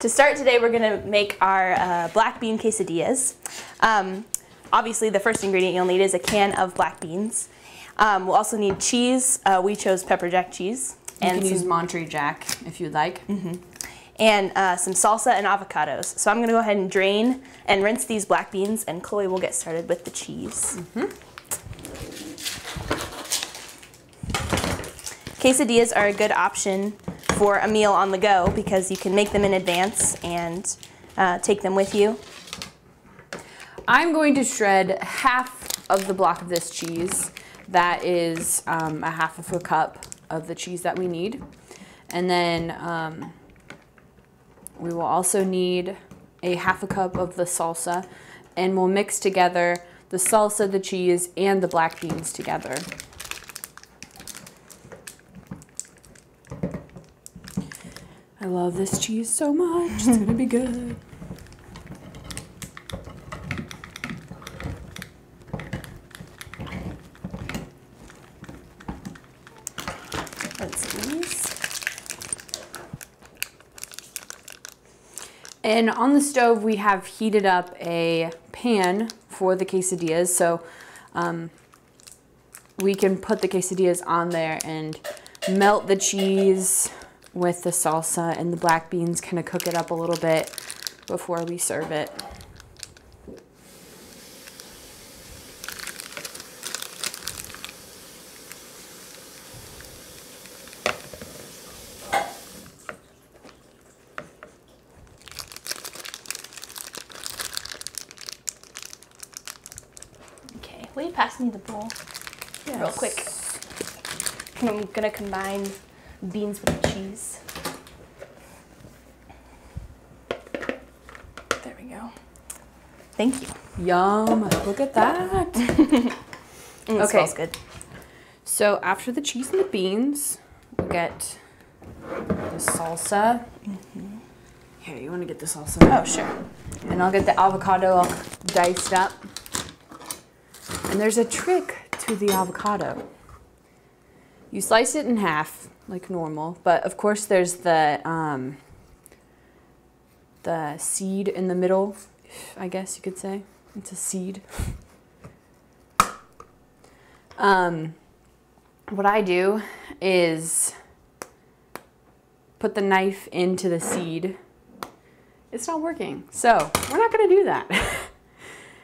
To start today, we're gonna make our black bean quesadillas. Obviously, the first ingredient you'll need is a can of black beans. We'll also need cheese. We chose pepper jack cheese. You can use Monterey Jack if you'd like. And some salsa and avocados. So I'm gonna go ahead and drain and rinse these black beans, and Chloe will get started with the cheese. Quesadillas are a good option for a meal on the go because you can make them in advance and take them with you. I'm going to shred half of the block of this cheese. That is a half of a cup of the cheese that we need. And then we will also need a half a cup of the salsa, and we'll mix together the salsa, the cheese, and the black beans together. I love this cheese so much. It's gonna be good. And on the stove, we have heated up a pan for the quesadillas. So we can put the quesadillas on there and melt the cheese with the salsa and the black beans, kind of cook it up a little bit before we serve it. Okay, will you pass me the bowl? Yes. Real quick. I'm gonna combine beans with the cheese. There we go. Thank you. Yum, look at that. It smells good. So after the cheese and the beans, we'll get the salsa. Here, you want to get the salsa? Oh, sure. And I'll get the avocado all diced up. And there's a trick to the avocado. You slice it in half, like normal, but of course there's the seed in the middle, I guess you could say. It's a seed. What I do is put the knife into the seed. It's not working, so we're not gonna do that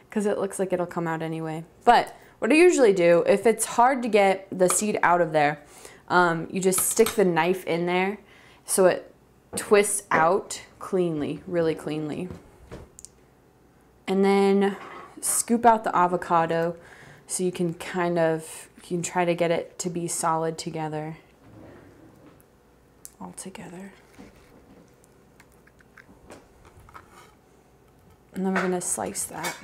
because it looks like it'll come out anyway. But what I usually do, if it's hard to get the seed out of there, you just stick the knife in there so it twists out cleanly, really cleanly. And then scoop out the avocado so you can you can try to get it to be solid together, all together. And then we're gonna slice that.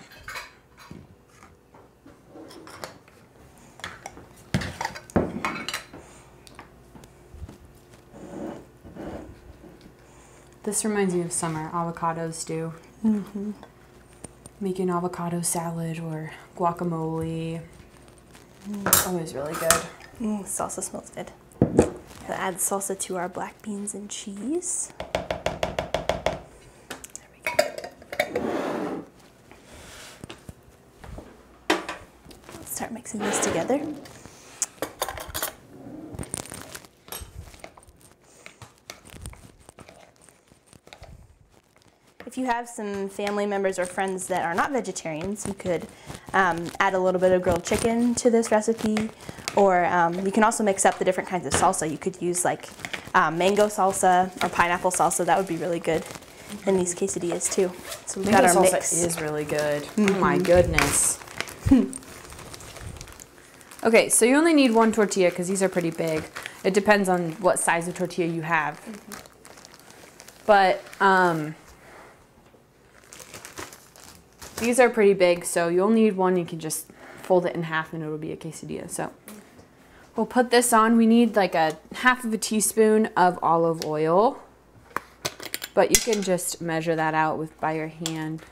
This reminds me of summer. Avocados do. Making avocado salad or guacamole. Always really good. Salsa smells good. We'll add salsa to our black beans and cheese. There we go. Let's start mixing this together. If you have some family members or friends that are not vegetarians, you could add a little bit of grilled chicken to this recipe, or you can also mix up the different kinds of salsa. You could use like mango salsa or pineapple salsa. That would be really good in these quesadillas too. So we've got our salsa mix. Is really good. Oh my goodness. Okay, so you only need one tortilla because these are pretty big. It depends on what size of tortilla you have. But these are pretty big, so you'll need one. You can just fold it in half and it'll be a quesadilla. So we'll put this on. We need like a half of a teaspoon of olive oil, but you can just measure that out by your hand,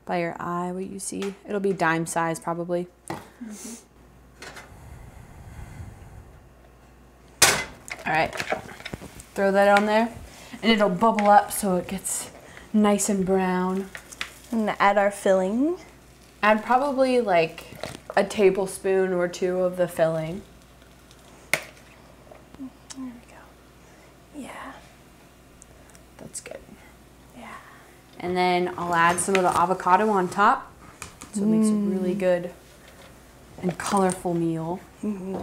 by your eye, what you see. It'll be dime size probably. All right, throw that on there. and it'll bubble up so it gets nice and brown. I'm gonna add our filling. Add probably like a tablespoon or 2 of the filling. There we go. Yeah. That's good. Yeah. And then I'll add some of the avocado on top, so it makes a really good and colorful meal. Mm-hmm.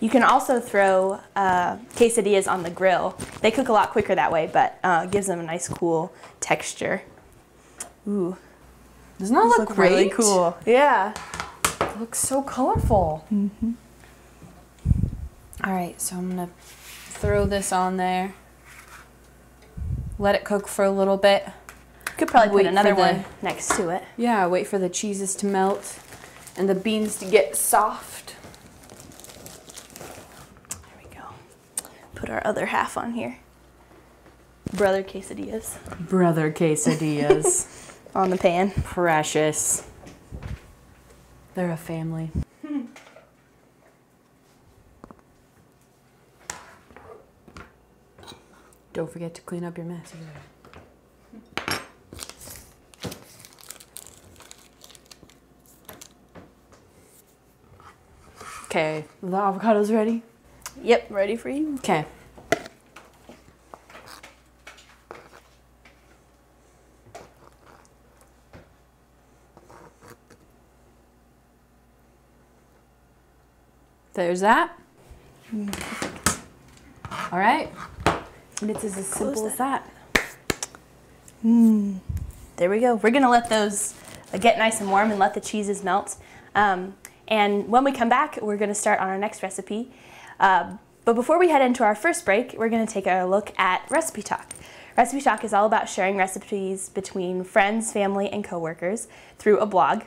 You can also throw quesadillas on the grill. They cook a lot quicker that way, but gives them a nice cool texture. Ooh. Doesn't that look great? Really cool. Yeah. It looks so colorful. Mm-hmm. All right, so I'm gonna throw this on there. Let it cook for a little bit. You could probably Wait put another for the- one next to it. Yeah, wait for the cheeses to melt and the beans to get soft. There we go. Put our other half on here. Brother quesadillas Brother quesadillas. on the pan. Precious. They're a family. Don't forget to clean up your mess. Okay, the avocado's ready? Yep, ready for you. Okay. There's that. All right. And it's as simple as that. There we go. We're gonna let those get nice and warm and let the cheeses melt. And when we come back, we're gonna start on our next recipe. But before we head into our first break, we're gonna take a look at Recipe Talk. Recipe Talk is all about sharing recipes between friends, family, and coworkers through a blog.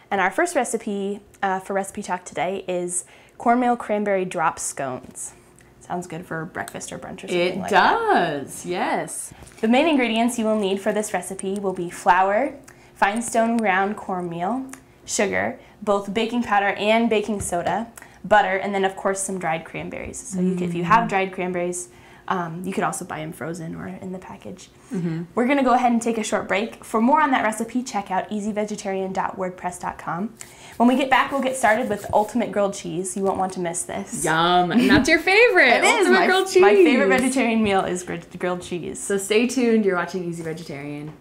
And our first recipe for Recipe Talk today is cornmeal cranberry drop scones. Sounds good for breakfast or brunch or something like that. It does, yes. The main ingredients you will need for this recipe will be flour, fine stone ground cornmeal, sugar, both baking powder and baking soda, butter, and then of course some dried cranberries. So if you have dried cranberries, you could also buy them frozen or in the package. We're gonna go ahead and take a short break. For more on that recipe, check out easyvegetarian.wordpress.com. When we get back, we'll get started with ultimate grilled cheese. You won't want to miss this. Yum, and that's your favorite. It is. Ultimate grilled cheese. My favorite vegetarian meal is grilled cheese. So stay tuned, you're watching Easy Vegetarian.